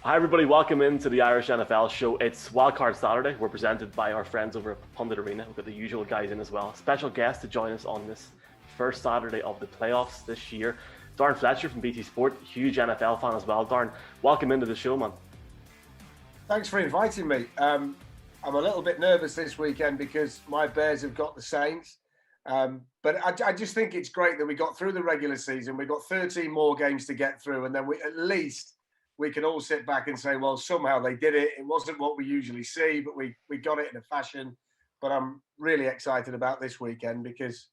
Hi everybody, welcome into the Irish NFL show. It's Wildcard Saturday. We're presented by our friends over at Pundit Arena. We've got the usual guys in as well. Special guest to join us on this first Saturday of the playoffs this year. Darren Fletcher from BT Sport, huge NFL fan as well. Darren, welcome into the show, man. Thanks for inviting me. I'm a little bit nervous this weekend because my Bears have got the Saints. But I just think it's great that we got through the regular season. We've got 13 more games to get through, and then we can all sit back and say, well, somehow they did it. It wasn't what we usually see, but we got it in a fashion. But I'm really excited about this weekend because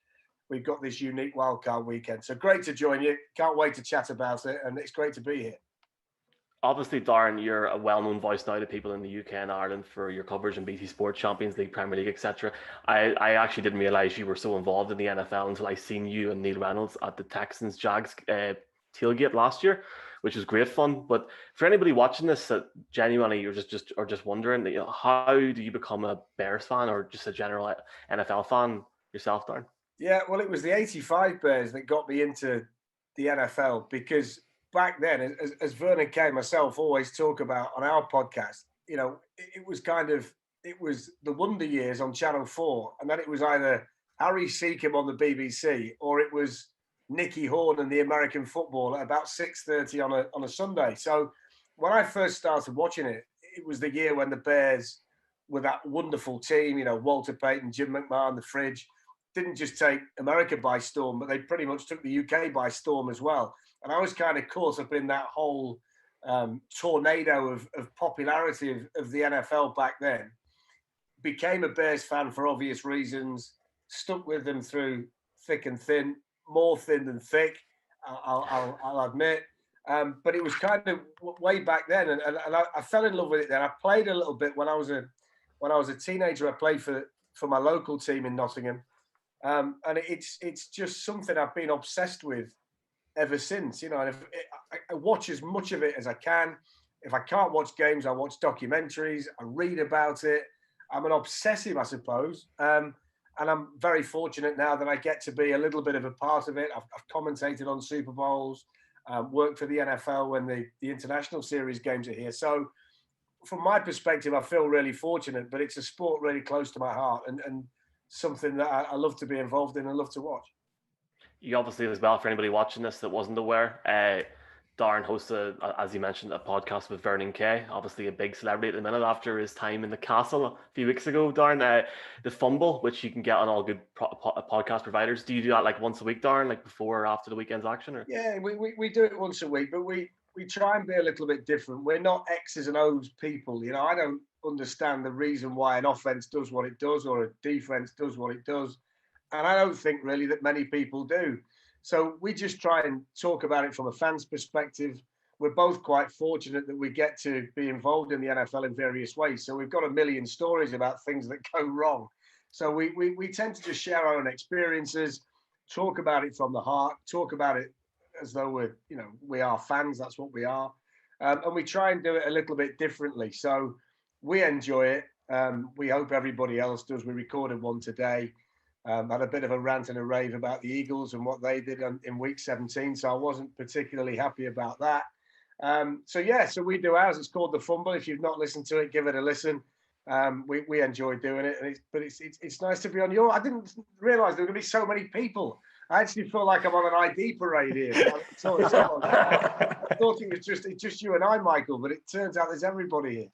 we've got this unique wildcard weekend. So great to join you. Can't wait to chat about it, and it's great to be here. Obviously, Darren, you're a well-known voice now to people in the UK and Ireland for your coverage in BT Sport, Champions League, Premier League, etc. I actually didn't realise you were so involved in the NFL until I seen you and Neil Reynolds at the Texans-Jags tailgate last year, which was great fun. But for anybody watching this that genuinely you're just wondering, how do you become a Bears fan or just a general NFL fan yourself, Darren? Yeah, well, it was the '85 Bears that got me into the NFL because back then, as Vernon Kay and myself always talk about on our podcast, it was the Wonder Years on Channel 4, and then it was either Harry Seacombe on the BBC or it was Nicky Horn and the American football at about 6:30 on a Sunday. So when I first started watching it, it was the year when the Bears were that wonderful team, Walter Payton, Jim McMahon, the Fridge, didn't just take America by storm, but they pretty much took the UK by storm as well. And I was kind of caught up in that whole tornado of popularity of the NFL back then. Became a Bears fan for obvious reasons, stuck with them through thick and thin, more thin than thick, I'll admit. But it was kind of way back then, and I fell in love with it then. I played a little bit when I was a teenager. I played for my local team in Nottingham, and it's just something I've been obsessed with ever since. And I watch as much of it as I can. If I can't watch games, I watch documentaries. I read about it. I'm an obsessive, I suppose. And I'm very fortunate now that I get to be a little bit of a part of it. I've commentated on Super Bowls, worked for the NFL when the international series games are here. So from my perspective, I feel really fortunate, but it's a sport really close to my heart and something that I love to be involved in and love to watch. You obviously, as well, for anybody watching this that wasn't aware, Darren hosts, as you mentioned, a podcast with Vernon Kay, obviously a big celebrity at the minute after his time in the castle a few weeks ago, Darren. The Fumble, which you can get on all good podcast providers. Do you do that like once a week, Darren, like before or after the weekend's action? Or? Yeah, we do it once a week, but we try and be a little bit different. We're not X's and O's people. I don't understand the reason why an offense does what it does or a defense does what it does. And I don't think really that many people do. So we just try and talk about it from a fan's perspective. We're both quite fortunate that we get to be involved in the NFL in various ways. So we've got a million stories about things that go wrong. So we tend to just share our own experiences, talk about it from the heart, talk about it as though we are fans. That's what we are. And we try and do it a little bit differently. So we enjoy it. We hope everybody else does. We recorded one today. Had a bit of a rant and a rave about the Eagles and what they did in week 17. So I wasn't particularly happy about that. So we do ours. It's called The Fumble. If you've not listened to it, give it a listen. We enjoy doing it. And it's nice to be on your... I didn't realise there were going to be so many people. I actually feel like I'm on an ID parade here. I thought it's just you and I, Michael, but it turns out there's everybody here.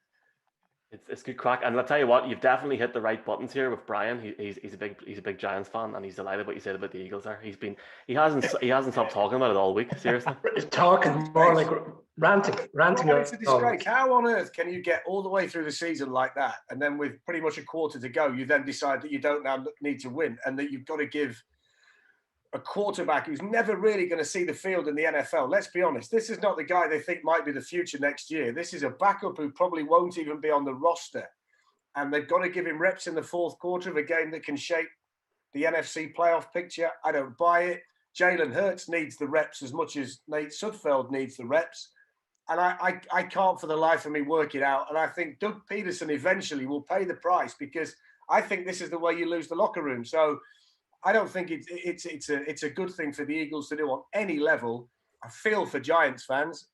It's good crack, and I'll tell you what, you've definitely hit the right buttons here with Brian. He's a big Giants fan, and he's delighted what you said about the Eagles there. He hasn't stopped talking about it all week. Seriously, talking more like ranting. Well, it's a disgrace. How on earth can you get all the way through the season like that, and then with pretty much a quarter to go, you then decide that you don't now need to win, and that you've got to give a quarterback who's never really going to see the field in the NFL. Let's be honest. This is not the guy they think might be the future next year. This is a backup who probably won't even be on the roster. And they've got to give him reps in the fourth quarter of a game that can shape the NFC playoff picture. I don't buy it. Jalen Hurts needs the reps as much as Nate Sudfeld needs the reps. And I can't for the life of me work it out. And I think Doug Peterson eventually will pay the price because I think this is the way you lose the locker room. So I don't think it's a good thing for the Eagles to do on any level. I feel for Giants fans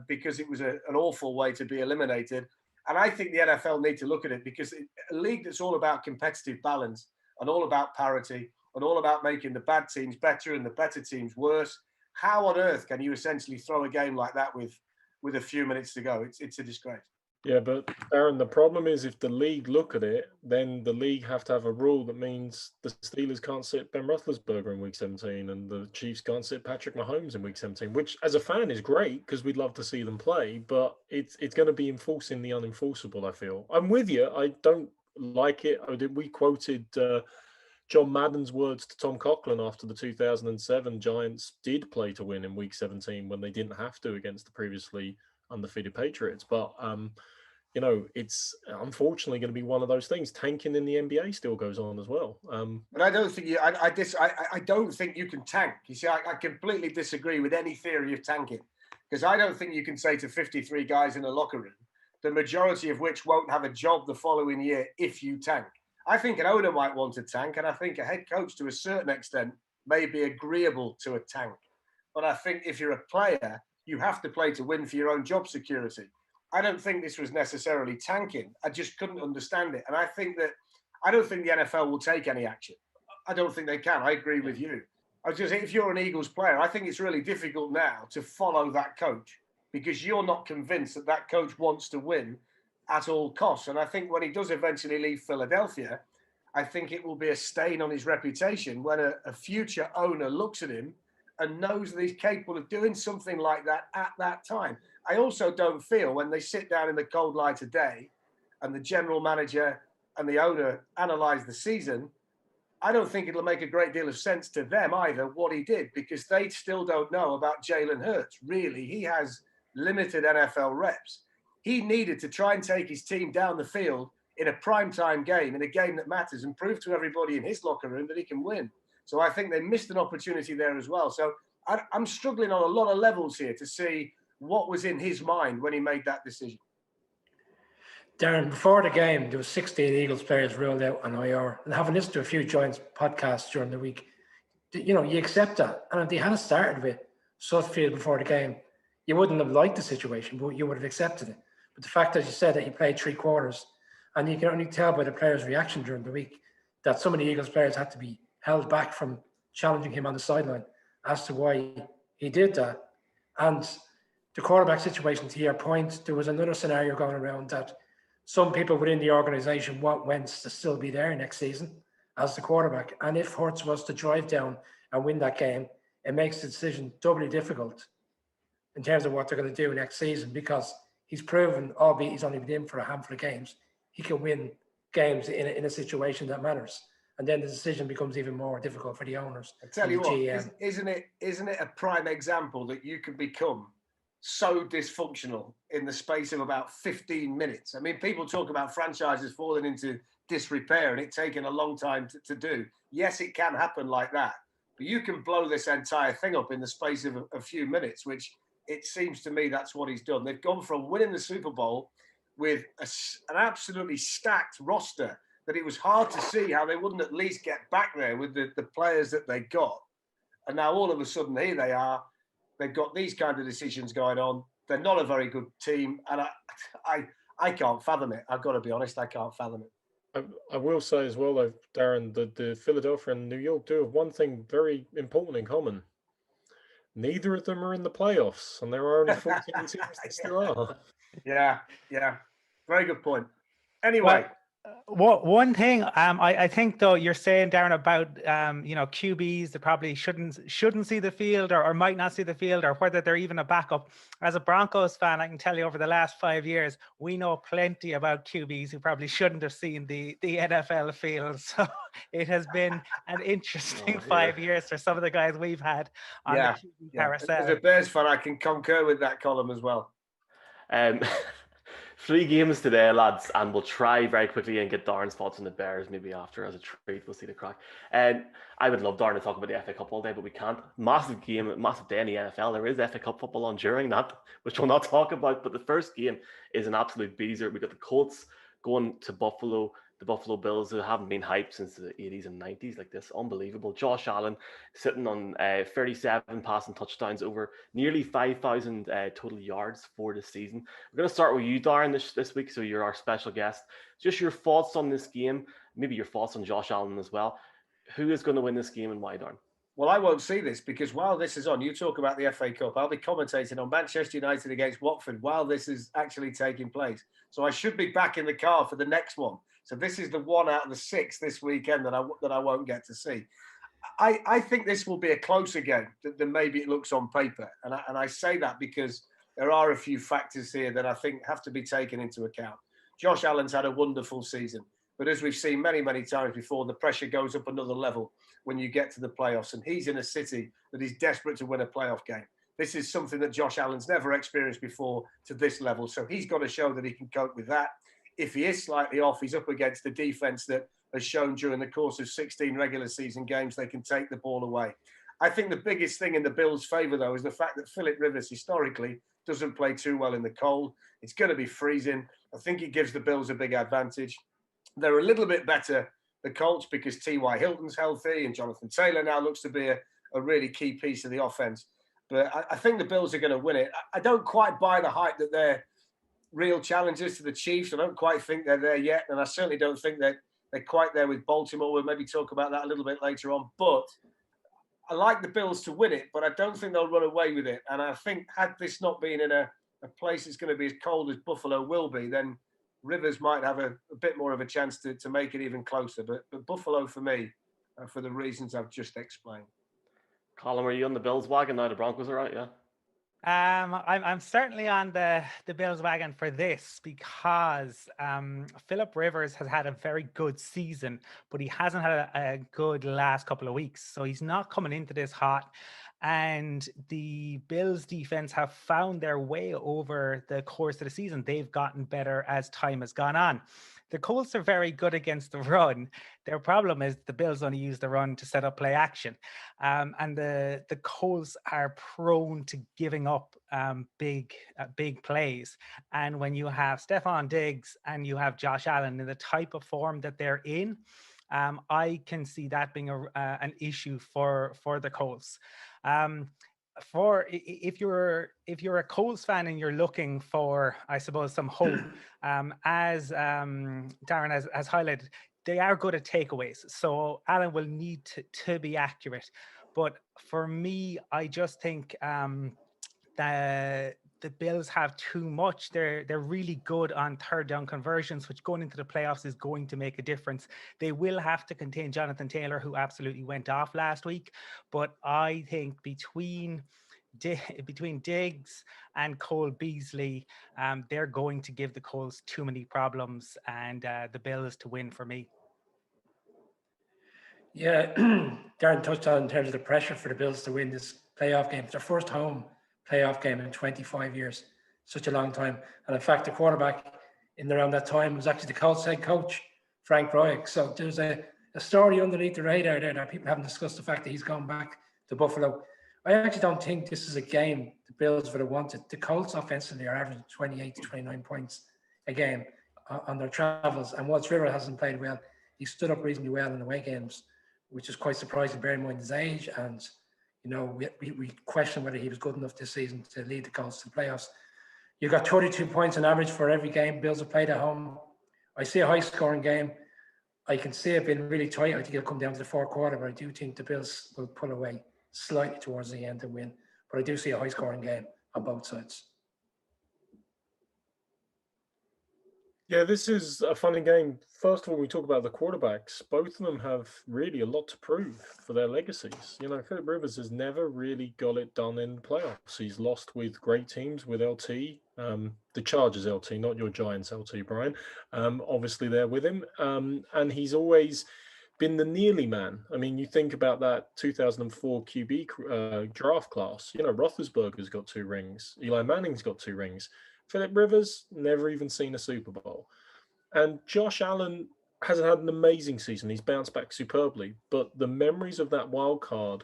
because it was an awful way to be eliminated. And I think the NFL need to look at it because a league that's all about competitive balance and all about parity and all about making the bad teams better and the better teams worse. How on earth can you essentially throw a game like that with a few minutes to go? It's a disgrace. Yeah, but Darren, the problem is if the league look at it, then the league have to have a rule that means the Steelers can't sit Ben Roethlisberger in Week 17 and the Chiefs can't sit Patrick Mahomes in Week 17, which as a fan is great because we'd love to see them play, but it's going to be enforcing the unenforceable, I feel. I'm with you. I don't like it. We quoted John Madden's words to Tom Coughlin after the 2007 Giants did play to win in Week 17 when they didn't have to against the previously undefeated Patriots. But it's unfortunately going to be one of those things. Tanking in the NBA still goes on as well. But I don't think I don't think you can tank. You see, I completely disagree with any theory of tanking because I don't think you can say to 53 guys in a locker room, the majority of which won't have a job the following year if you tank. I think an owner might want to tank, and I think a head coach to a certain extent may be agreeable to a tank. But I think if you're a player, you have to play to win for your own job security. I don't think this was necessarily tanking. I just couldn't understand it. And I don't think the NFL will take any action. I don't think they can. I agree with you. If you're an Eagles player, I think it's really difficult now to follow that coach because you're not convinced that that coach wants to win at all costs. And I think when he does eventually leave Philadelphia, I think it will be a stain on his reputation when a future owner looks at him and knows that he's capable of doing something like that at that time. I also don't feel when they sit down in the cold light of day and the general manager and the owner analyze the season, I don't think it'll make a great deal of sense to them either what he did because they still don't know about Jalen Hurts. Really, he has limited NFL reps. He needed to try and take his team down the field in a primetime game, in a game that matters, and prove to everybody in his locker room that he can win. So I think they missed an opportunity there as well. So I'm struggling on a lot of levels here to see what was in his mind when he made that decision. Darren, before the game, there was 16 Eagles players ruled out on IR. And having listened to a few Giants podcasts during the week, you accept that. And if they hadn't started with Sutfield before the game, you wouldn't have liked the situation, but you would have accepted it. But the fact, as you said, that he played 3 quarters, and you can only tell by the players' reaction during the week that some of the Eagles players had to be held back from challenging him on the sideline as to why he did that. And the quarterback situation, to your point, there was another scenario going around that some people within the organization want Wentz to still be there next season as the quarterback. And if Hurts was to drive down and win that game, it makes the decision doubly difficult in terms of what they're going to do next season because he's proven, albeit he's only been in for a handful of games, he can win games in a situation that matters. And then the decision becomes even more difficult for the owners. I tell you what, isn't it a prime example that you can become so dysfunctional in the space of about 15 minutes? I mean, people talk about franchises falling into disrepair and it taking a long time to do. Yes, it can happen like that. But you can blow this entire thing up in the space of a few minutes, which it seems to me that's what he's done. They've gone from winning the Super Bowl with an absolutely stacked roster that it was hard to see how they wouldn't at least get back there with the players that they got. And now all of a sudden, here they are. They've got these kind of decisions going on. They're not a very good team. And I can't fathom it. I've got to be honest, I can't fathom it. I will say as well, though, Darren, that the Philadelphia and New York do have one thing very important in common. Neither of them are in the playoffs, and there are only 14 teams that still are. Yeah. Very good point. Anyway. One thing I think though you're saying, Darren, about QBs that probably shouldn't see the field or might not see the field or whether they're even a backup. As a Broncos fan, I can tell you over the last 5 years we know plenty about QBs who probably shouldn't have seen the NFL field. So it has been an interesting 5 years for some of the guys we've had on the QB carousel. As a Bears fan, I can concur with that column as well. 3 games today, lads, and we'll try very quickly and get Darren's thoughts on the Bears maybe after as a treat. We'll see the crack. I would love Darren to talk about the FA Cup all day, but we can't. Massive game, massive day in the NFL. There is FA Cup football on during that, which we'll not talk about. But the first game is an absolute beezer. We got the Colts going to Buffalo the Buffalo Bills, who haven't been hyped since the 80s and 90s like this. Unbelievable. Josh Allen sitting on 37 passing touchdowns, over nearly 5,000 total yards for the season. We're going to start with you, Darren, this week. So you're our special guest. Just your thoughts on this game, maybe your thoughts on Josh Allen as well. Who is going to win this game and why, Darren? Well, I won't see this because while this is on, you talk about the FA Cup, I'll be commentating on Manchester United against Watford while this is actually taking place. So I should be back in the car for the next one. So this is the one out of the 6 this weekend that I won't get to see. I think this will be a closer game than maybe it looks on paper. And I say that because there are a few factors here that I think have to be taken into account. Josh Allen's had a wonderful season. But as we've seen many, many times before, the pressure goes up another level when you get to the playoffs. And he's in a city that is desperate to win a playoff game. This is something that Josh Allen's never experienced before to this level. So he's got to show that he can cope with that. If he is slightly off, he's up against the defense that has shown during the course of 16 regular season games they can take the ball away. I think the biggest thing in the Bills' favour, though, is the fact that Philip Rivers historically doesn't play too well in the cold. It's going to be freezing. I think it gives the Bills a big advantage. They're a little bit better, the Colts, because T.Y. Hilton's healthy and Jonathan Taylor now looks to be a really key piece of the offense. But I think the Bills are going to win it. I don't quite buy the hype that they're real challengers to the Chiefs. I don't quite think they're there yet. And I certainly don't think that they're quite there with Baltimore. We'll maybe talk about that a little bit later on. But I like the Bills to win it, but I don't think they'll run away with it. And I think had this not been in a place that's going to be as cold as Buffalo will be, then Rivers might have a bit more of a chance to make it even closer. But Buffalo, for me, for the reasons I've just explained. Colin, are you on the Bills wagon now? The Broncos are right, yeah? I'm certainly on the Bills wagon for this because Philip Rivers has had a very good season, but he hasn't had a good last couple of weeks. So he's not coming into this hot. And the Bills defense have found their way over the course of the season. They've gotten better as time has gone on. The Colts are very good against the run. Their problem is the Bills only use the run to set up play action. And the Colts are prone to giving up big plays. And when you have Stephon Diggs and you have Josh Allen in the type of form that they're in, I can see that being an issue for the Colts. If you're a Colts fan and you're looking for, I suppose, some hope, as Darren has highlighted, they are good at takeaways. So Allen will need to be accurate. But for me, I just think that the Bills have too much. They're really good on third down conversions, which going into the playoffs is going to make a difference. They will have to contain Jonathan Taylor, who absolutely went off last week. But I think between Diggs and Cole Beasley, they're going to give the Colts too many problems, and the Bills to win for me. Yeah, Darren touched on in terms of the pressure for the Bills to win this playoff game. It's their first home playoff game in 25 years, such a long time. And in fact, the quarterback in around that time was actually the Colts head coach, Frank Reich. So there's a story underneath the radar there that people haven't discussed, the fact that he's gone back to Buffalo. I actually don't think this is a game the Bills would have wanted. The Colts offensively are averaging 28 to 29 points a game on their travels. And whilst River hasn't played well, he stood up reasonably well in away games, which is quite surprising, bearing in mind his age. And, you know, we question whether he was good enough this season to lead the Colts to the playoffs. You've got 32 points on average for every game Bills have played at home. I see a high-scoring game. I can see it being really tight. I think it'll come down to the fourth quarter, but I do think the Bills will pull away slightly towards the end to win. But I do see a high-scoring game on both sides. Yeah, this is a funny game. First of all, we talk about the quarterbacks. Both of them have really a lot to prove for their legacies. You know, Philip Rivers has never really got it done in the playoffs. He's lost with great teams, with LT, the Chargers LT, not your Giants LT, Brian. Obviously, they're with him. And he's always been the nearly man. I mean, you think about that 2004 QB draft class. You know, Roethlisberger's got 2 rings. Eli Manning's got 2 rings. Philip Rivers, never even seen a Super Bowl. And Josh Allen hasn't had an amazing season. He's bounced back superbly. But the memories of that wildcard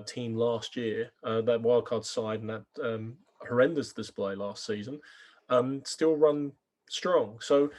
team last year, that wildcard side and that horrendous display last season, still run strong. So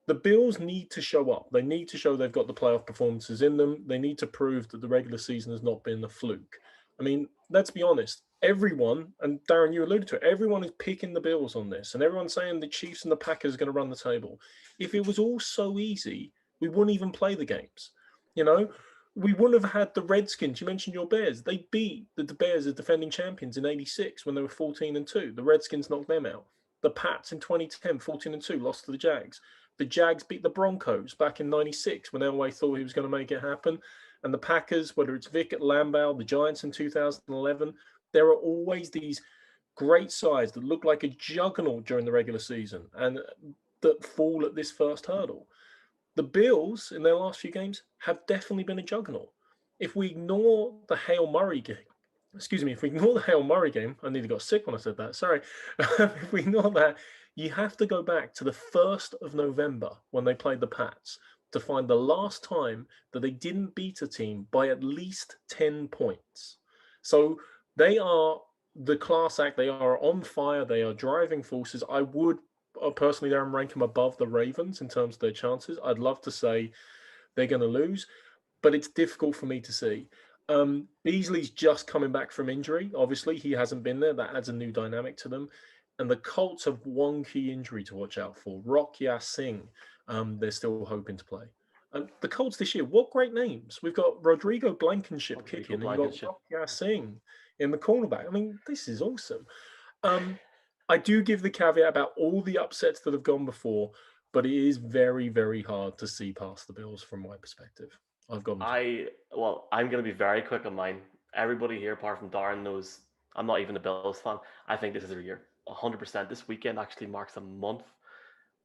The Bills need to show up. They need to show they've got the playoff performances in them. They need to prove that the regular season has not been a fluke. I mean, let's be honest. Everyone, and Darren, you alluded to it, everyone is picking the Bills on this, and everyone's saying the Chiefs and the Packers are going to run the table. If it was all so easy, we wouldn't even play the games. You know, we wouldn't have had the Redskins. You mentioned your Bears. They beat the Bears as defending champions in '86 when they were 14-2. The Redskins knocked them out. The Pats in 2010, 14-2, lost to the Jags. The Jags beat the Broncos back in '96 when Elway thought he was going to make it happen. And the Packers, whether it's Vic at Lambeau, the Giants in 2011, there are always these great sides that look like a juggernaut during the regular season and that fall at this first hurdle. The Bills, in their last few games, have definitely been a juggernaut. If we ignore the Hail Murray game, I nearly got sick when I said that, sorry. If we ignore that, you have to go back to the 1st of November when they played the Pats to find the last time that they didn't beat a team by at least 10 points. So they are the class act. They are on fire. They are driving forces. I would personally, Darren, rank them above the Ravens in terms of their chances. I'd love to say they're going to lose, but it's difficult for me to see. Beasley's just coming back from injury. Obviously, he hasn't been there. That adds a new dynamic to them. And the Colts have one key injury to watch out for. Rock Ya-Sing. They're still hoping to play. The Colts this year, what great names. We've got Rodrigo Blankenship kicking, and you've got Rock Ya-Sing in the cornerback. I mean, this is awesome. I do give the caveat about all the upsets that have gone before, but it is very, very hard to see past the Bills from my perspective. I'm going to be very quick on mine. Everybody here, apart from Darren, knows I'm not even a Bills fan. I think this is their year. 100%. This weekend actually marks a month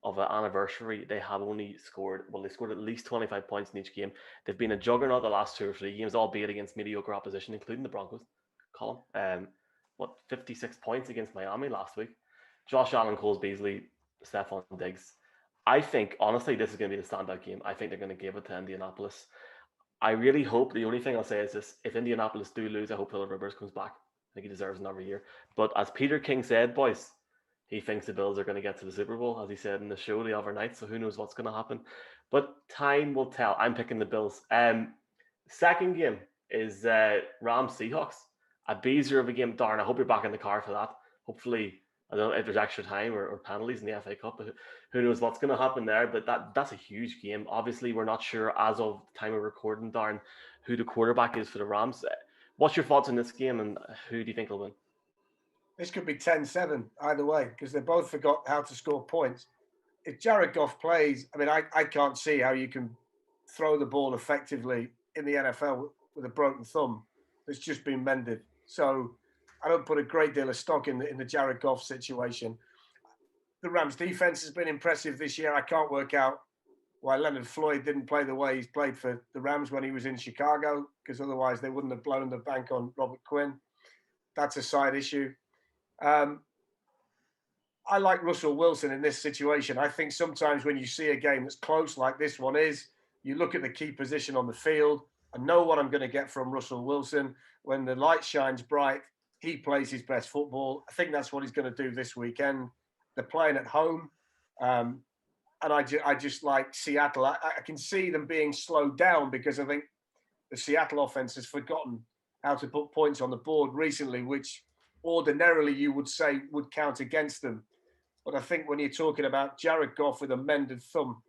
of an anniversary. They have only scored, they scored at least 25 points in each game. They've been a juggernaut the last 2 or 3 games, albeit against mediocre opposition, including the Broncos. Colin, 56 points against Miami last week. Josh Allen, Cole Beasley, Stephon Diggs. I think, honestly, this is going to be the standout game. I think they're going to give it to Indianapolis. I really hope, the only thing I'll say is this, if Indianapolis do lose, I hope Phillip Rivers comes back. I think he deserves another year. But as Peter King said, boys, he thinks the Bills are going to get to the Super Bowl, as he said in the show the other night. So who knows what's going to happen. But time will tell. I'm picking the Bills. Second game is Rams Seahawks. A beezer of a game. Darren, I hope you're back in the car for that. Hopefully, I don't know if there's extra time or penalties in the FA Cup. But who knows what's going to happen there. But that's a huge game. Obviously, we're not sure as of the time of recording, Darren, who the quarterback is for the Rams. What's your thoughts on this game, and who do you think will win? This could be 10-7 either way, because they both forgot how to score points. If Jared Goff plays, I mean, I can't see how you can throw the ball effectively in the NFL with a broken thumb that's just been mended. So I don't put a great deal of stock in the Jared Goff situation. The Rams defense has been impressive this year. I can't work out why Leonard Floyd didn't play the way he's played for the Rams when he was in Chicago, because otherwise they wouldn't have blown the bank on Robert Quinn. That's a side issue. I like Russell Wilson in this situation. I think sometimes when you see a game that's close like this one is, you look at the key position on the field. I know what I'm going to get from Russell Wilson. When the light shines bright, he plays his best football. I think that's what he's going to do this weekend. They're playing at home. And I just like Seattle. I can see them being slowed down because I think the Seattle offense has forgotten how to put points on the board recently, which ordinarily you would say would count against them. But I think when you're talking about Jared Goff with a mended thumb,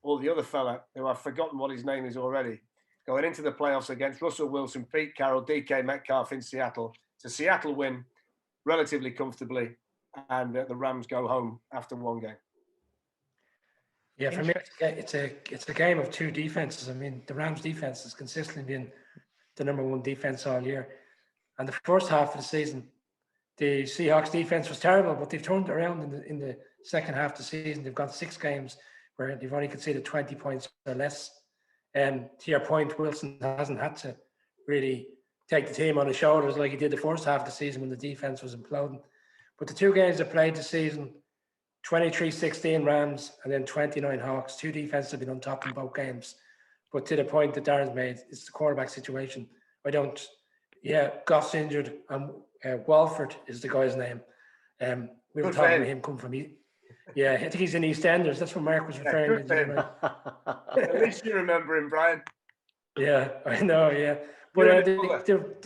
or the other fella, who I've forgotten what his name is already, going into the playoffs against Russell Wilson, Pete Carroll, DK Metcalf in Seattle, it's a Seattle win relatively comfortably, and the Rams go home after one game. Yeah, for me, it's a game of two defenses. I mean, the Rams defense has consistently been the number one defense all year. And the first half of the season, the Seahawks defense was terrible, but they've turned it around in the second half of the season. They've got 6 games where they've only conceded 20 points or less. And to your point, Wilson hasn't had to really take the team on his shoulders like he did the first half of the season when the defense was imploding. But the 2 games they played this season, 23-16 Rams and then 29 Hawks. 2 defenses have been on top in both games. But to the point that Darren's made, it's the quarterback situation. Goff's injured and Walford is the guy's name. We were talking about him coming from Yeah, I think he's in EastEnders. That's what Mark was referring good to. for him. At least you remember him, Brian. Yeah, I know. Yeah, You and but his brother.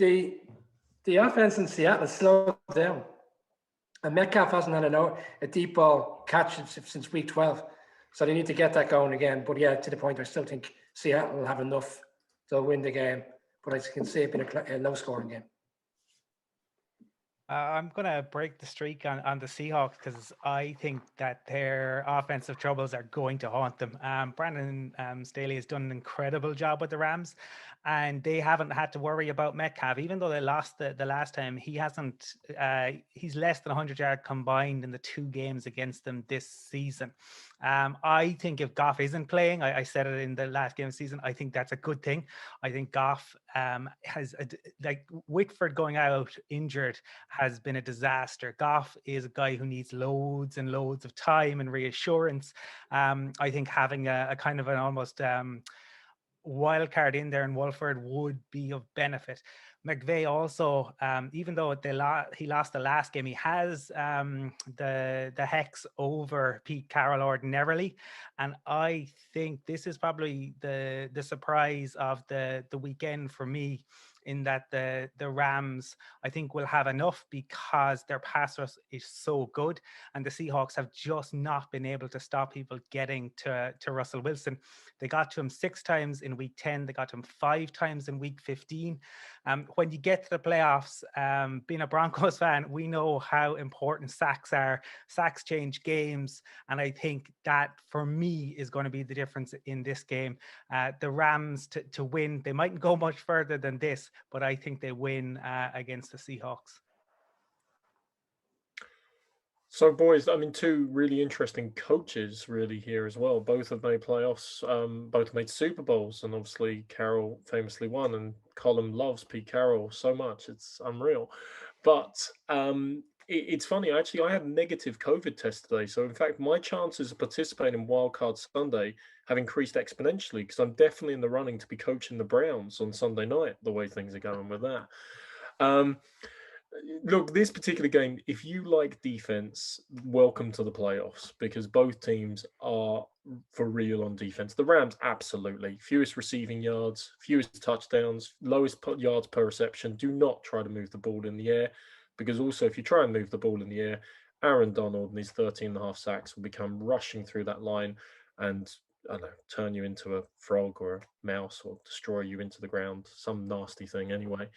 the offense in Seattle has slowed down, and Metcalf hasn't had a deep ball catch since week 12, so they need to get that going again. But yeah, to the point, I still think Seattle will have enough to win the game, but I can see it being a low-scoring game. I'm going to break the streak on the Seahawks because I think that their offensive troubles are going to haunt them. Brandon Staley has done an incredible job with the Rams, and they haven't had to worry about Metcalf. Even though they lost the last time, he's less than 100 yards combined in the 2 games against them this season. I think if Goff isn't playing, I said it in the last game of the season, I think that's a good thing. I think Goff has, like Whitford going out injured, has been a disaster. Goff is a guy who needs loads and loads of time and reassurance. I think having a kind of an almost wild card in there in Wolford would be of benefit. McVay also, even though he lost the last game, he has the hex over Pete Carroll ordinarily, and I think this is probably the surprise of the weekend for me, in that the Rams, I think, will have enough because their pass rush is so good, and the Seahawks have just not been able to stop people getting to Russell Wilson. They got to him 6 times in week 10. They got to him 5 times in week 15. When you get to the playoffs, being a Broncos fan, we know how important sacks are. Sacks change games, and I think that for me is going to be the difference in this game. The Rams to win, they mightn't go much further than this, but I think they win against the Seahawks. So, boys, I mean, 2 really interesting coaches really here as well. Both have made playoffs, both made Super Bowls, and obviously Carroll famously won, and Colin loves Pete Carroll so much. It's unreal. But it's funny, actually, I had a negative COVID test today. So, in fact, my chances of participating in Wildcard Sunday have increased exponentially because I'm definitely in the running to be coaching the Browns on Sunday night, the way things are going with that. Look, this particular game, if you like defense, welcome to the playoffs because both teams are for real on defense. The Rams, absolutely. Fewest receiving yards, fewest touchdowns, lowest yards per reception. Do not try to move the ball in the air because also if you try and move the ball in the air, Aaron Donald and his 13.5 sacks will become rushing through that line and, I don't know, turn you into a frog or a mouse or destroy you into the ground, some nasty thing anyway.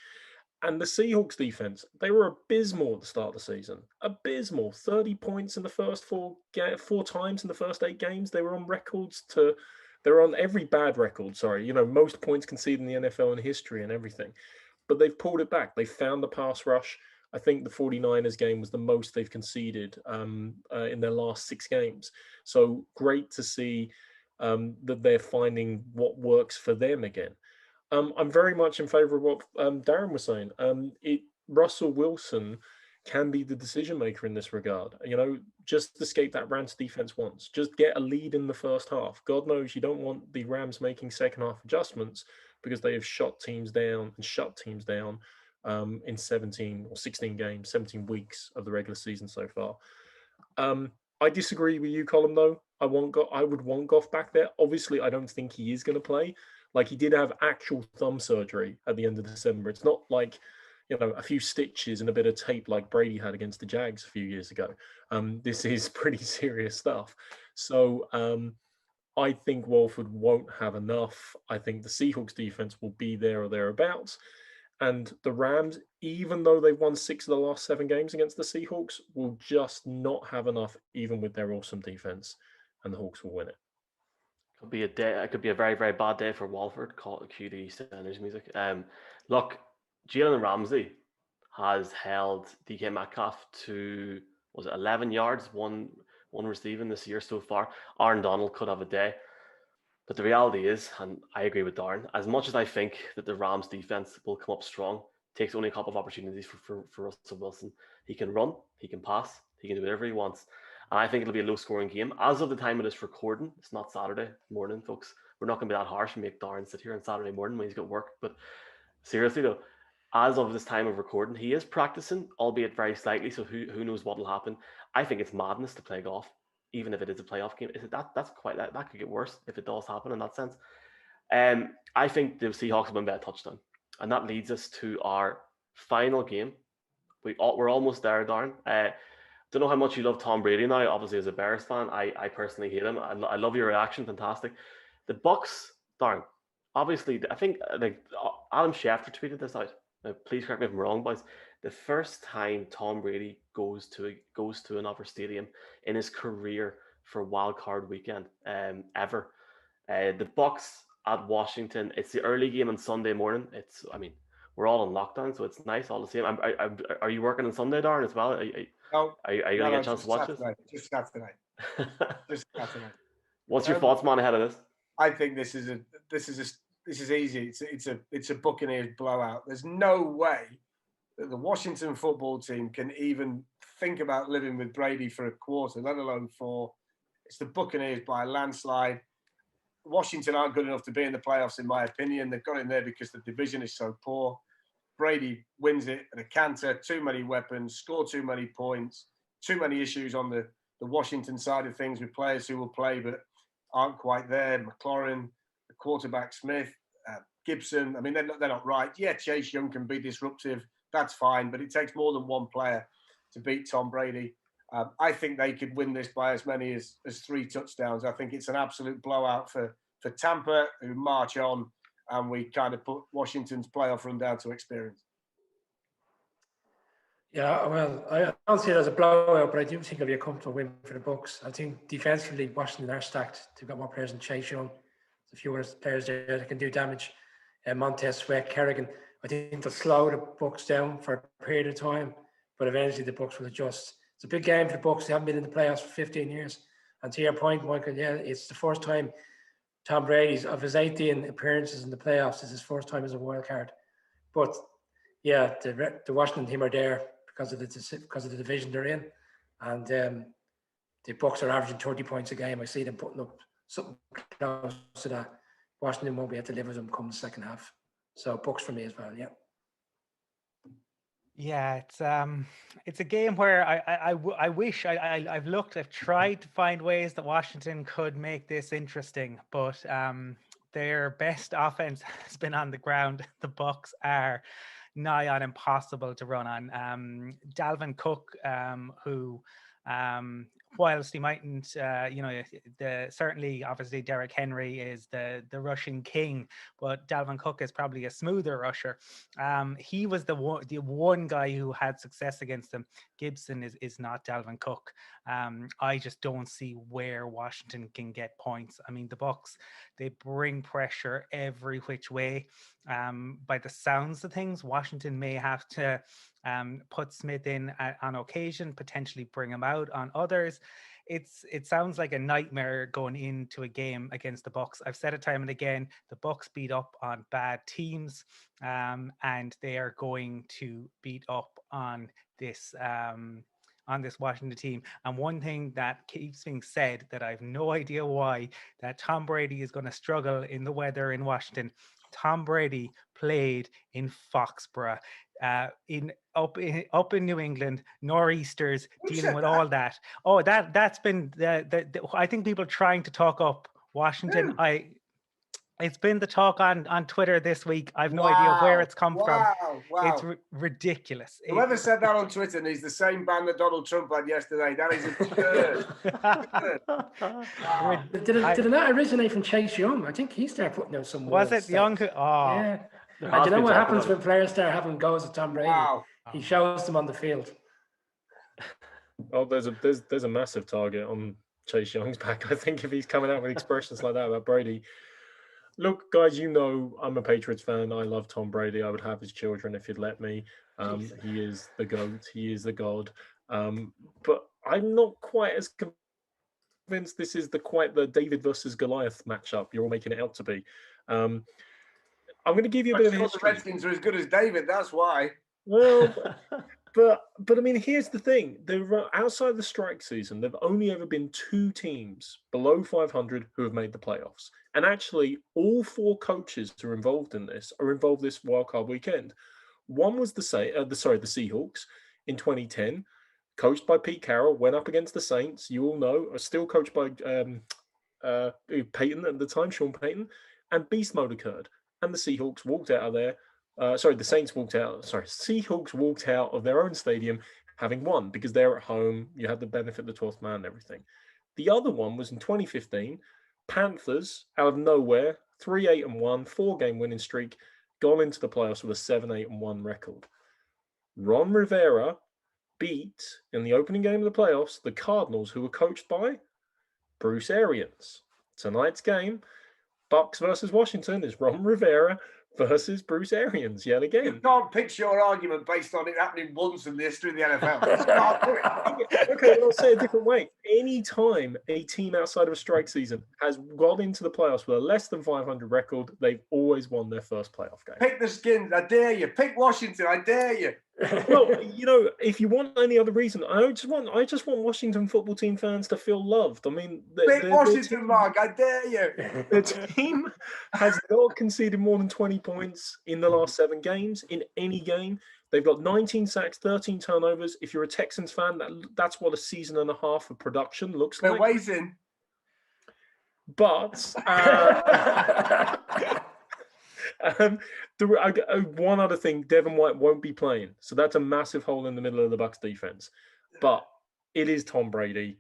And the Seahawks defense, they were abysmal at the start of the season. Abysmal. 30 points in the first 4 times in the first 8 games. They were on they're on every bad record, most points conceded in the NFL in history and everything. But they've pulled it back. They found the pass rush. I think the 49ers game was the most they've conceded in their last 6 games. So great to see that they're finding what works for them again. I'm very much in favor of what Darren was saying. Russell Wilson can be the decision maker in this regard. Just escape that Rams defense once. Just get a lead in the first half. God knows you don't want the Rams making second half adjustments because they have shut teams down in 17 or 16 games, 17 weeks of the regular season so far. I disagree with you, Colin, though. I would want Goff back there. Obviously, I don't think he is going to play. Like, he did have actual thumb surgery at the end of December. It's not like, a few stitches and a bit of tape like Brady had against the Jags a few years ago. This is pretty serious stuff. So I think Wolford won't have enough. I think the Seahawks defense will be there or thereabouts. And the Rams, even though they've won 6 of the last 7 games against the Seahawks, will just not have enough, even with their awesome defense. And the Hawks will win it. Could be a day. It could be a very, very bad day for Walford. Cue the EastEnders music. Look, Jalen Ramsey has held DK Metcalf to 11 yards, one receiving this year so far. Aaron Donald could have a day, but the reality is, and I agree with Darren, as much as I think that the Rams defense will come up strong, it takes only a couple of opportunities for Russell Wilson. He can run, he can pass, he can do whatever he wants. And I think it'll be a low-scoring game. As of the time of this recording, it's not Saturday morning, folks. We're not going to be that harsh and make Darren sit here on Saturday morning when he's got work. But seriously, though, as of this time of recording, he is practicing, albeit very slightly. So who knows what will happen? I think it's madness to play golf. even if it is a playoff game. That could get worse if it does happen in that sense. I think the Seahawks win by a touchdown, and that leads us to our final game. We're almost there, Darren. Don't know how much you love Tom Brady now. Obviously, as a Bears fan, I personally hate him. I love your reaction. Fantastic. The Bucks, Darren. Obviously, I think like Adam Schefter tweeted this out. Now, please correct me if I'm wrong, boys. The first time Tom Brady goes to another stadium in his career for Wild Card Weekend, ever. The Bucks at Washington. It's the early game on Sunday morning. We're all on lockdown, so it's nice all the same. Are you working on Sunday, Darren, as well? No, are you going to get a chance to watch Saturday, this? Just Saturday. Just Saturday. What's your thoughts, man, ahead of this? I think this is easy. It's a Buccaneers blowout. There's no way that the Washington football team can even think about living with Brady for a quarter, let alone 4. It's the Buccaneers by a landslide. Washington aren't good enough to be in the playoffs, in my opinion. They've got in there because the division is so poor. Brady wins it at a canter, too many weapons, score too many points, too many issues on the Washington side of things with players who will play but aren't quite there. McLaurin, the quarterback Smith, Gibson. I mean, they're not right. Yeah, Chase Young can be disruptive. That's fine, but it takes more than one player to beat Tom Brady. I think they could win this by as many as 3 touchdowns. I think it's an absolute blowout for Tampa, who march on, and we kind of put Washington's playoff run down to experience. Yeah, well, I don't see it as a blowout, but I do think it'll be a comfortable win for the Bucks. I think defensively, Washington are stacked. They've got more players than Chase Young. There's a few other players there that can do damage. Montez Sweat, Kerrigan. I think they'll slow the Bucks down for a period of time, but eventually the Bucks will adjust. It's a big game for the Bucks. They haven't been in the playoffs for 15 years. And to your point, Michael, yeah, it's the first time Tom Brady's, of his 18 appearances in the playoffs, is his first time as a wild card. But yeah, the Washington team are there because of the division they're in, and the Bucks are averaging 30 points a game. I see them putting up something close to that. Washington won't be able to deliver them come the second half. So Bucks for me as well. Yeah. Yeah, it's a game where I wish I've tried to find ways that Washington could make this interesting, but their best offense has been on the ground. The Bucks are nigh on impossible to run on. Dalvin Cook, who whilst he mightn't, certainly, obviously, Derrick Henry is the rushing king, but Dalvin Cook is probably a smoother rusher. He was the one guy who had success against him. Gibson is not Dalvin Cook. I just don't see where Washington can get points. I mean, the Bucks, they bring pressure every which way. By the sounds of things, Washington may have to put Smith in on occasion, potentially bring him out on others. It sounds like a nightmare going into a game against the Bucks. I've said it time and again, the Bucks beat up on bad teams, and they are going to beat up on this Washington team. And one thing that keeps being said that I have no idea why, that Tom Brady is going to struggle in the weather in Washington. Tom Brady played in Foxborough, up in New England, nor'easters, dealing with all that. Oh, that's been I think people trying to talk up Washington. It's been the talk on Twitter this week. I've no idea where it's come from. Wow. It's ridiculous. Whoever said that on Twitter needs the same ban that Donald Trump had yesterday. That is absurd. Wow. Did it not originate from Chase Young? I think he started putting out some. Was it Young? Oh, yeah. And you know what happens when players start having goes at Tom Brady? Wow. He shows them on the field. Oh, there's a massive target on Chase Young's back. I think if he's coming out with expressions like that about Brady. Look, guys, you know I'm a Patriots fan. I love Tom Brady. I would have his children if he'd let me. He is the GOAT. He is the God. But I'm not quite as convinced this is quite the David versus Goliath matchup you're all making it out to be. I'm going to give you a bit of history. The Redskins are as good as David. That's why. Well, but I mean, here's the thing: outside the strike season, there've only ever been 2 teams below 500 who have made the playoffs, and actually, all 4 coaches who are involved in this wildcard weekend. One was the Seahawks in 2010, coached by Pete Carroll, went up against the Saints. You all know, are still coached by Peyton at the time, Sean Payton, and beast mode occurred, and the Seahawks walked out of there. The Saints walked out. Seahawks walked out of their own stadium having won because they're at home. You had the benefit of the 12th man and everything. The other one was in 2015. Panthers, out of nowhere, 3-8-1, 4-game winning streak, gone into the playoffs with a 7-8-1 record. Ron Rivera beat, in the opening game of the playoffs, the Cardinals, who were coached by Bruce Arians. Tonight's game, Bucks versus Washington, is Ron Rivera versus Bruce Arians yet again. You can't pitch your argument based on it happening once in the history of the NFL. You can't do it. Okay, I'll say it a different way. Any time a team outside of a strike season has got into the playoffs with a less than 500 record, they've always won their first playoff game. Pick the Skins, I dare you. Pick Washington, I dare you. Well, if you want any other reason, I just want Washington football team fans to feel loved. I mean, Pick Washington, Mark, I dare you. The team has not conceded more than 20 points in the last 7 games in any game. They've got 19 sacks, 13 turnovers. If you're a Texans fan, that's what a season and a half of production looks like. They're waiting. But one other thing, Devin White won't be playing. So that's a massive hole in the middle of the Bucs defense. But it is Tom Brady.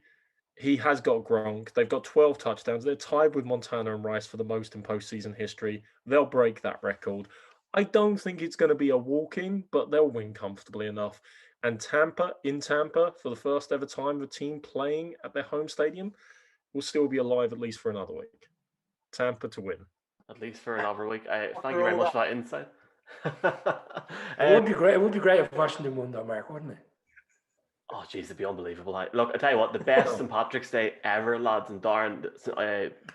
He has got Gronk. They've got 12 touchdowns. They're tied with Montana and Rice for the most in postseason history. They'll break that record. I don't think it's going to be a walk-in, but they'll win comfortably enough. And Tampa, for the first ever time of a team playing at their home stadium, will still be alive at least for another week. Tampa to win. At least for another week. Thank you very much for that insight. It would be great. It would be great if Washington won, though, Mark, wouldn't it? Oh, geez, it'd be unbelievable. Look, I tell you what, the best St. Patrick's Day ever, lads. And Darren,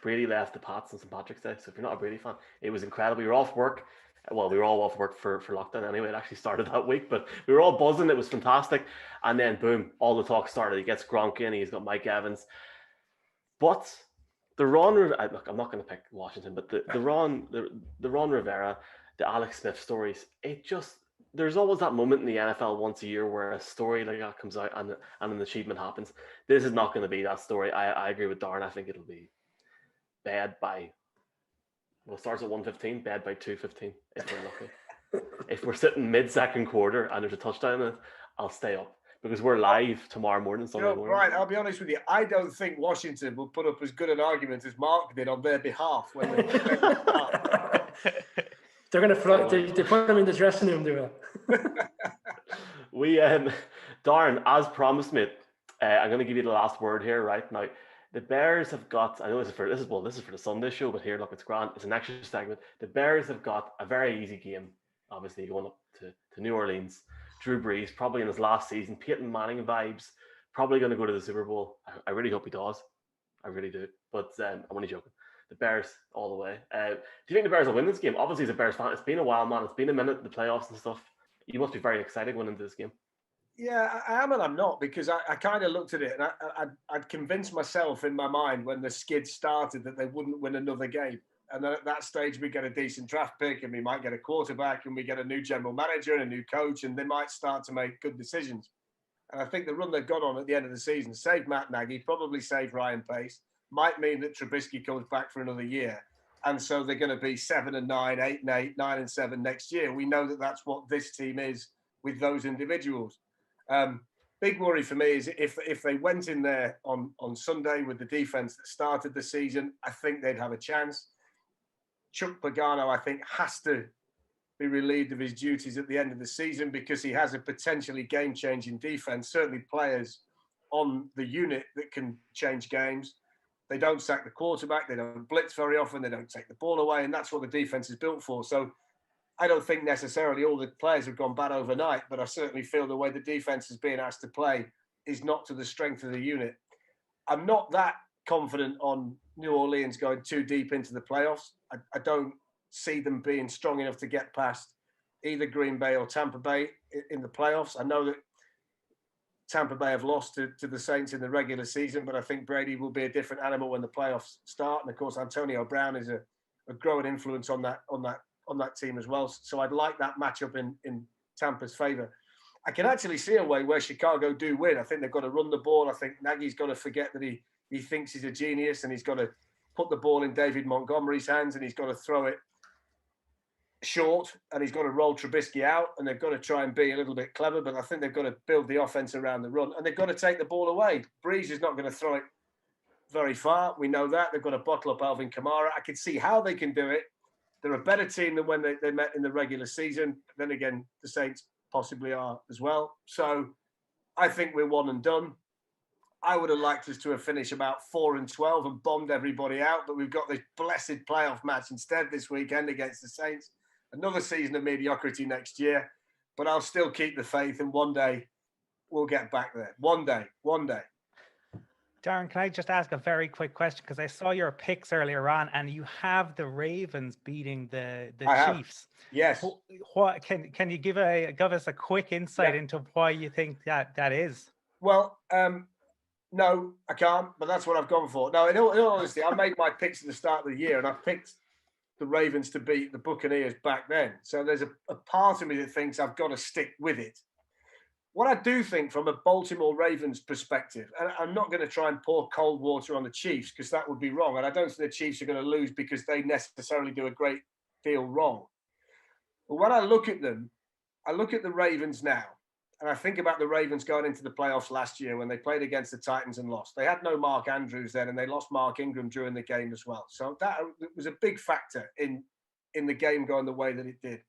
Brady left the Pats on St. Patrick's Day. So if you're not a Brady fan, it was incredible. We were off work. Well, we were all off work for lockdown anyway. It actually started that week, but we were all buzzing. It was fantastic. And then, boom, all the talk started. He gets Gronk in. He's got Mike Evans. But the Ron, look, I'm not going to pick Washington, but the Ron Rivera, the Alex Smith stories, there's always that moment in the NFL once a year where a story like that comes out and an achievement happens. This is not going to be that story. I agree with Darren. I think it'll be bad by, well, it starts at 1:15, bad by 2:15 if we're lucky. If we're sitting mid-second quarter and there's a touchdown in it, I'll stay up. Because we're live tomorrow morning, Sunday morning. Right, I'll be honest with you. I don't think Washington will put up as good an argument as Mark did on their behalf when they They're going to float. They put them in the dressing room. They will. Darren, as promised, mate, I'm going to give you the last word here. Right now, the Bears have got. I know this is for the Sunday show, but here, look, it's grand. It's an extra segment. The Bears have got a very easy game. Obviously, going up to New Orleans. Drew Brees, probably in his last season, Peyton Manning vibes, probably going to go to the Super Bowl. I really hope he does. I really do. But I'm only joking. The Bears all the way. Do you think the Bears will win this game? Obviously, as a Bears fan, it's been a while, man. It's been a minute, the playoffs and stuff. You must be very excited going into this game. Yeah, I am and I'm not, because I kind of looked at it and I'd convinced myself in my mind when the skid started that they wouldn't win another game. And then at that stage, we get a decent draft pick and we might get a quarterback and we get a new general manager and a new coach and they might start to make good decisions. And I think the run they've got on at the end of the season saved Matt Nagy, probably saved Ryan Pace, might mean that Trubisky comes back for another year. And so they're going to be 7-9, 8-8, 9-7 next year. We know that that's what this team is with those individuals. Big worry for me is if they went in there on Sunday with the defense that started the season, I think they'd have a chance. Chuck Pagano, I think, has to be relieved of his duties at the end of the season because he has a potentially game-changing defense, certainly players on the unit that can change games. They don't sack the quarterback. They don't blitz very often. They don't take the ball away, and that's what the defense is built for. So I don't think necessarily all the players have gone bad overnight, but I certainly feel the way the defense is being asked to play is not to the strength of the unit. I'm not that confident on New Orleans going too deep into the playoffs. I don't see them being strong enough to get past either Green Bay or Tampa Bay in the playoffs. I know that Tampa Bay have lost to the Saints in the regular season, but I think Brady will be a different animal when the playoffs start. And of course, Antonio Brown is a growing influence on that team as well. So I'd like that matchup in Tampa's favor. I can actually see a way where Chicago do win. I think they've got to run the ball. I think Nagy's got to forget that he thinks he's a genius, and he's got to put the ball in David Montgomery's hands, and he's got to throw it short, and he's got to roll Trubisky out, and they've got to try and be a little bit clever, but I think they've got to build the offense around the run, and they've got to take the ball away. Breeze is not going to throw it very far. We know that. They've got to bottle up Alvin Kamara. I can see how they can do it. They're a better team than when they met in the regular season. Then again, the Saints possibly are as well. So I think we're one and done. I would have liked us to have finished about 4-12 and bombed everybody out, but we've got this blessed playoff match instead this weekend against the Saints. Another season of mediocrity next year, but I'll still keep the faith, and one day we'll get back there. One day. Darren, can I just ask a very quick question? Because I saw your picks earlier on, and you have the Ravens beating the Chiefs. Yes. What can you give us a quick insight into why you think that is? Well, no, I can't, but that's what I've gone for. No, in all honesty, I made my picks at the start of the year, and I picked the Ravens to beat the Buccaneers back then. So there's a part of me that thinks I've got to stick with it. What I do think from a Baltimore Ravens perspective, and I'm not going to try and pour cold water on the Chiefs because that would be wrong. And I don't think the Chiefs are going to lose because they necessarily do a great deal wrong. But when I look at them, I look at the Ravens now, and I think about the Ravens going into the playoffs last year when they played against the Titans and lost. They had no Mark Andrews then, and they lost Mark Ingram during the game as well. So that was a big factor in the game going the way that it did.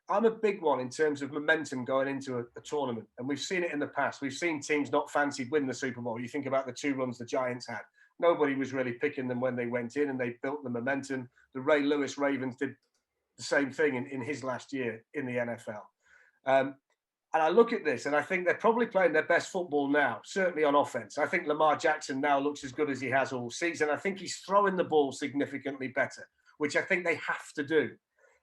I'm a big one in terms of momentum going into a tournament. And we've seen it in the past. We've seen teams not fancied win the Super Bowl. You think about the 2 runs the Giants had. Nobody was really picking them when they went in, and they built the momentum. The Ray Lewis Ravens did the same thing in his last year in the NFL. And I look at this, and I think they're probably playing their best football now, certainly on offense. I think Lamar Jackson now looks as good as he has all season. I think he's throwing the ball significantly better, which I think they have to do.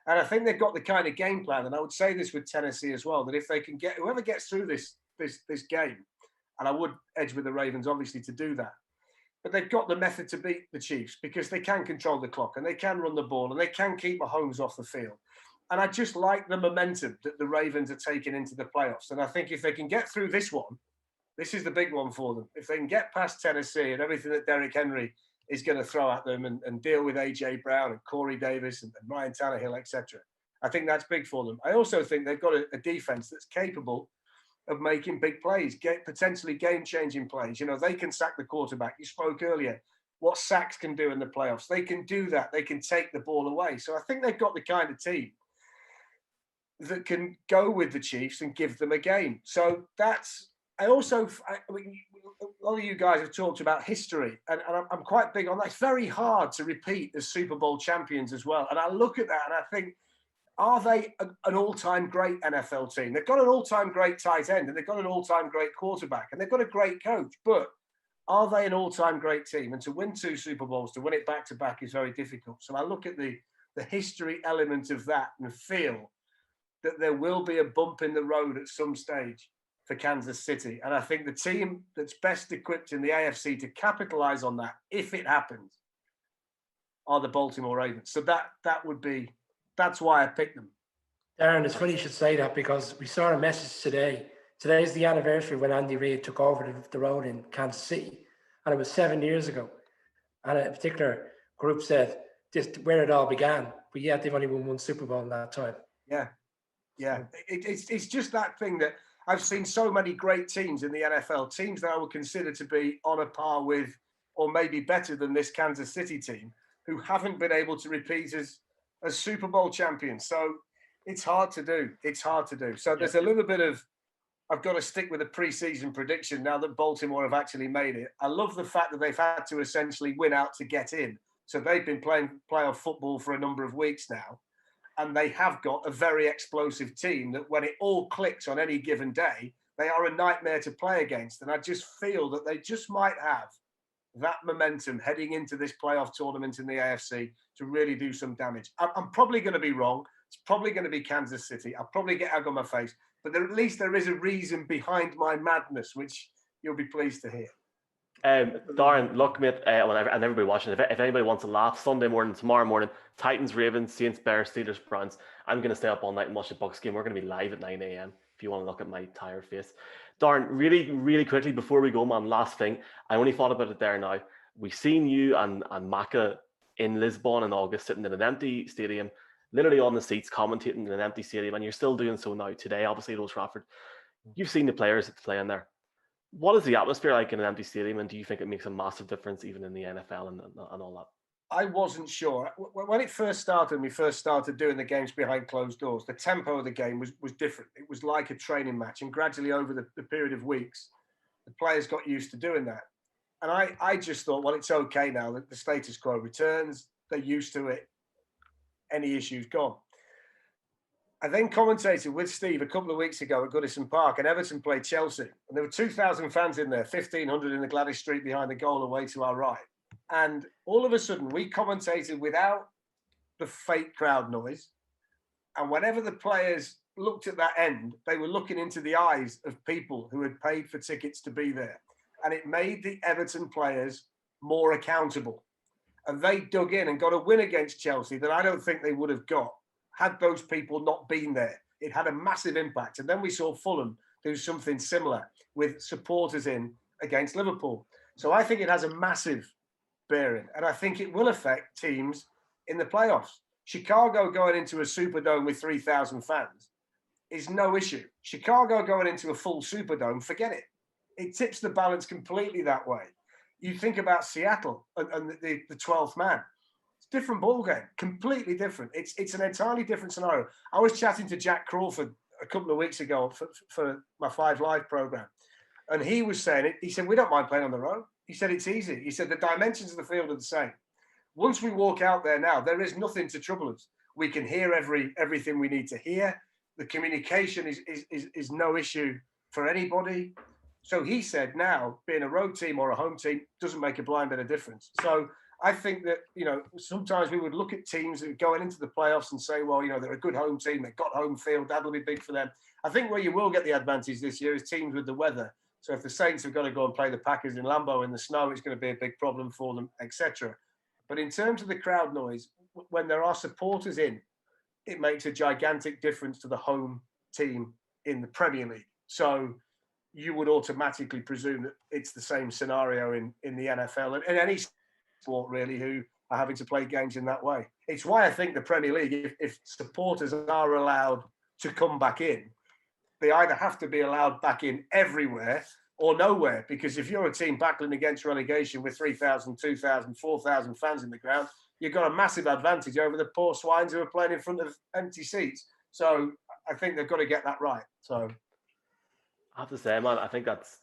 And I think they've got the kind of game plan, and I would say this with Tennessee as well, that if they can get whoever gets through this game, and I would edge with the Ravens obviously to do that, but they've got the method to beat the Chiefs because they can control the clock and they can run the ball and they can keep Mahomes off the field. And I just like the momentum that the Ravens are taking into the playoffs. And I think if they can get through this one, this is the big one for them. If they can get past Tennessee and everything that Derrick Henry is going to throw at them and deal with A.J. Brown and Corey Davis and Ryan Tannehill, etc., I think that's big for them. I also think they've got a defense that's capable of making big plays, potentially game-changing plays. You know, they can sack the quarterback. You spoke earlier what sacks can do in the playoffs. They can do that. They can take the ball away. So I think they've got the kind of team that can go with the Chiefs and give them a game. So that's, I mean, a lot of you guys have talked about history, and I'm quite big on that. It's very hard to repeat as Super Bowl champions as well. And I look at that and I think, are they an all-time great NFL team? They've got an all-time great tight end, and they've got an all-time great quarterback, and they've got a great coach. But are they an all-time great team? And to win 2 Super Bowls, to win it back-to-back is very difficult. So I look at the history element of that and feel that there will be a bump in the road at some stage for Kansas City. And I think the team that's best equipped in the AFC to capitalize on that, if it happens, are the Baltimore Ravens. So that's why I picked them. Darren, it's funny you should say that because we saw a message today. Today's the anniversary when Andy Reid took over the road in Kansas City. And it was 7 years ago. And a particular group said, just where it all began. But yet they've only won 1 Super Bowl in that time. Yeah. Yeah. It's just that thing that I've seen so many great teams in the NFL, teams that I would consider to be on a par with or maybe better than this Kansas City team, who haven't been able to repeat as Super Bowl champions. So it's hard to do. So there's a little bit of, I've got to stick with a preseason prediction now that Baltimore have actually made it. I love the fact that they've had to essentially win out to get in. So they've been playing playoff football for a number of weeks now. And they have got a very explosive team that when it all clicks on any given day, they are a nightmare to play against. And I just feel that they just might have that momentum heading into this playoff tournament in the AFC to really do some damage. I'm probably going to be wrong. It's probably going to be Kansas City. I'll probably get egg on my face. But at least there is a reason behind my madness, which you'll be pleased to hear. Darren, look, mate, and everybody watching, if anybody wants to laugh, Sunday morning, tomorrow morning, Titans, Ravens, Saints, Bears, Steelers, Browns. I'm going to stay up all night and watch the Bucs game. We're going to be live at 9 a.m. if you want to look at my tired face. Darren, really, really quickly before we go, man, last thing. I only thought about it there now. We've seen you and Maka in Lisbon in August, sitting in an empty stadium, literally on the seats, commentating in an empty stadium, and you're still doing so now today, obviously at Old Trafford. You've seen the players that's playing there. What is the atmosphere like in an empty stadium, and do you think it makes a massive difference even in the NFL and all that? I wasn't sure. When it first started, we first started doing the games behind closed doors, the tempo of the game was different. It was like a training match. And gradually over the period of weeks, the players got used to doing that. And I just thought, well, it's okay now that the status quo returns. They're used to it. Any issues gone. I then commentated with Steve a couple of weeks ago at Goodison Park, and Everton played Chelsea. And there were 2,000 fans in there, 1,500 in the Gladys Street behind the goal away to our right. And all of a sudden, we commentated without the fake crowd noise. And whenever the players looked at that end, they were looking into the eyes of people who had paid for tickets to be there. And it made the Everton players more accountable. And they dug in and got a win against Chelsea that I don't think they would have got had those people not been there. It had a massive impact. And then we saw Fulham do something similar with supporters in against Liverpool. So I think it has a massive bearing. And I think it will affect teams in the playoffs. Chicago going into a Superdome with 3,000 fans is no issue. Chicago going into a full Superdome, forget it. It tips the balance completely that way. You think about Seattle and the 12th man. It's a different ballgame, completely different. It's an entirely different scenario. I was chatting to Jack Crawford a couple of weeks ago for my 5 Live program. And he was saying it. He said, we don't mind playing on the road. He said, it's easy. He said, the dimensions of the field are the same. Once we walk out there now, there is nothing to trouble us. We can hear everything we need to hear. The communication is no issue for anybody. So he said now, being a road team or a home team doesn't make a blind bit of difference. So I think that, sometimes we would look at teams that are going into the playoffs and say, well, they're a good home team. They've got home field. That'll be big for them. I think where you will get the advantage this year is teams with the weather. So if the Saints have got to go and play the Packers in Lambeau in the snow, it's going to be a big problem for them, etc. But in terms of the crowd noise, when there are supporters in, it makes a gigantic difference to the home team in the Premier League. So you would automatically presume that it's the same scenario in the NFL and any sport really who are having to play games in that way. It's why I think the Premier League, if supporters are allowed to come back in, they either have to be allowed back in everywhere or nowhere. Because if you're a team battling against relegation with 3,000, 2,000, 4,000 fans in the ground, you've got a massive advantage over the poor swines who are playing in front of empty seats. So I think they've got to get that right. So I have to say, man, I think that's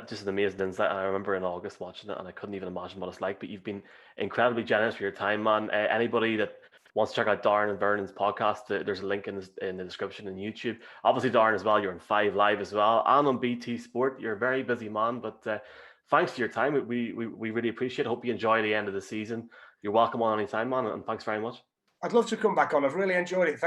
just an amazing insight. And I remember in August watching it, and I couldn't even imagine what it's like. But you've been incredibly generous for your time, man. Anybody that wants to check out Darren and Vernon's podcast, there's a link in the description on YouTube. Obviously, Darren as well, you're on 5 Live as well, and on BT Sport. You're a very busy man, but thanks for your time. We really appreciate it. Hope you enjoy the end of the season. You're welcome on any time, man, and thanks very much. I'd love to come back on. I've really enjoyed it.